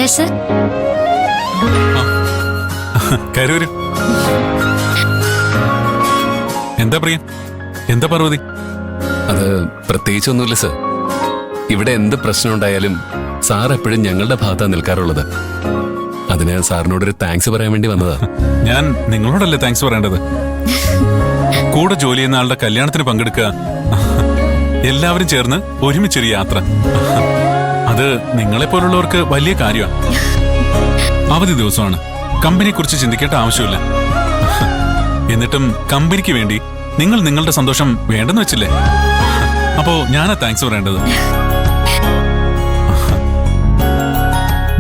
കൈലാസ് കരൂര് എന്താ പ്രിയ, എന്താ പാർവതി? അത് പ്രത്യേകിച്ചൊന്നുമില്ല സർ. ഇവിടെ എന്ത് പ്രശ്നം ഉണ്ടായാലും സാർ എപ്പോഴും ഞങ്ങളുടെ ഭാഗത്താണ് നിൽക്കാറുള്ളത്. അതിന് സാറിനോടൊരു താങ്ക്സ് പറയാൻ വേണ്ടി വന്നതാ. ഞാൻ നിങ്ങളോടല്ലേ താങ്ക്സ് പറയേണ്ടത്? കൂടെ ജോലി ചെയ്യുന്ന ആളുടെ കല്യാണത്തിന് പങ്കെടുക്കുക, എല്ലാവരും ചേർന്ന് ഒരുമിച്ചൊരു യാത്ര, അത് നിങ്ങളെപ്പോലുള്ളവർക്ക് വലിയ കാര്യമാണ്. അവധി ദിവസമാണ്, കമ്പനിയെ കുറിച്ച് ചിന്തിക്കേണ്ട ആവശ്യമില്ല. എന്നിട്ടും കമ്പനിക്ക് വേണ്ടി നിങ്ങൾ നിങ്ങളുടെ സന്തോഷം വേണ്ടെന്ന് വെച്ചില്ലേ? അപ്പോ ഞാനാ താങ്ക്സ് പറയേണ്ടത്.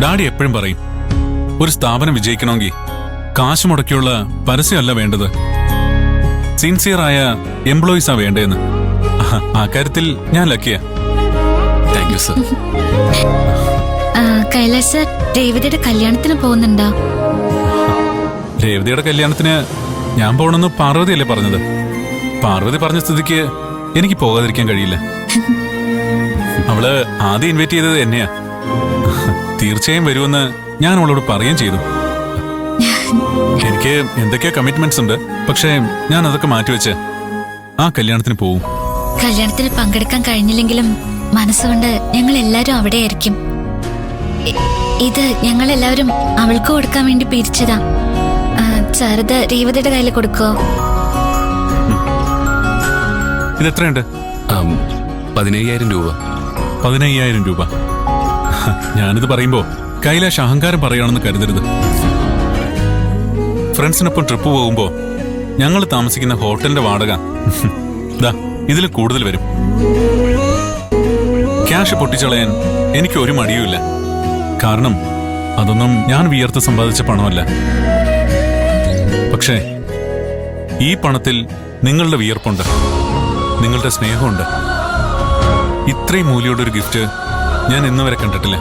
ഡാഡി എപ്പോഴും പറയും, ഒരു സ്ഥാപനം വിജയിക്കണമെങ്കിൽ കാശ് മുടക്കിയുള്ള പരസ്യമല്ല വേണ്ടത്, സിൻസിയറായ എംപ്ലോയീസാ വേണ്ടതെന്ന്. ആ കാര്യത്തിൽ ഞാൻ ലക്കിയ. Thank you sir. കൈലാസ് രേവതിയുടെ കല്യാണത്തിന് പോകുന്നുണ്ടോ? രേവതിയുടെ കല്യാണത്തിന് ഞാൻ പോകണമെന്ന് പാർവതിയല്ലേ പറഞ്ഞത്? പാർവതി പറഞ്ഞ സ്ഥിതിക്ക് എനിക്ക് പോകാതിരിക്കാൻ കഴിയില്ല. അവള് ആദ്യം ഇൻവൈറ്റ് ചെയ്തത് എന്നെയാ. തീർച്ചയായും വരുമെന്ന് ഞാൻ അവളോട് പറയുകയും ചെയ്തു. എനിക്ക് എന്തൊക്കെയോ കമ്മിറ്റ്മെന്റ്സ് ഉണ്ട്, പക്ഷേ ഞാൻ അതൊക്കെ മാറ്റിവെച്ച് ആ കല്യാണത്തിന് പോവും. കല്യാണത്തിന് പങ്കെടുക്കാൻ കഴിഞ്ഞില്ലെങ്കിലും മനസ്സുകൊണ്ട് ഞങ്ങൾ എല്ലാരും അവിടെ ആയിരിക്കും. ഇത് ഞങ്ങൾ എല്ലാവരും അവൾക്ക് കൊടുക്കാൻ വേണ്ടി പിരിച്ചതാ. സാരത് രേവതിയുടെ കയ്യിൽ കൊടുക്കോ? ഇത് എത്രയുണ്ട്? 15,000 രൂപ. 15,000 രൂപ. ഞാനിത് പറയുമ്പോ കൈലാഷ് അഹങ്കാരം പറയുകയാണെന്ന് കരുതരുത്. ഫ്രണ്ട്സിനൊപ്പം ട്രിപ്പ് പോകുമ്പോ ഞങ്ങൾ താമസിക്കുന്ന ഹോട്ടലിന്റെ വാടക ദാ ഇതിൽ കൂടുതൽ വരും. ക്യാഷ് പൊട്ടിച്ചളയാൻ എനിക്ക് ഒരു മടിയുമില്ല. കാരണം അതൊന്നും ഞാൻ വിയർത്ത് സമ്പാദിച്ച പണമല്ല. പക്ഷേ ഈ പണത്തിൽ നിങ്ങളുടെ വിയർപ്പുണ്ട്, നിങ്ങളുടെ സ്നേഹമുണ്ട്. ഇത്രയും മൂല്യമുള്ള ഒരു ഗിഫ്റ്റ് ഞാൻ ഇന്നുവരെ കണ്ടിട്ടില്ല.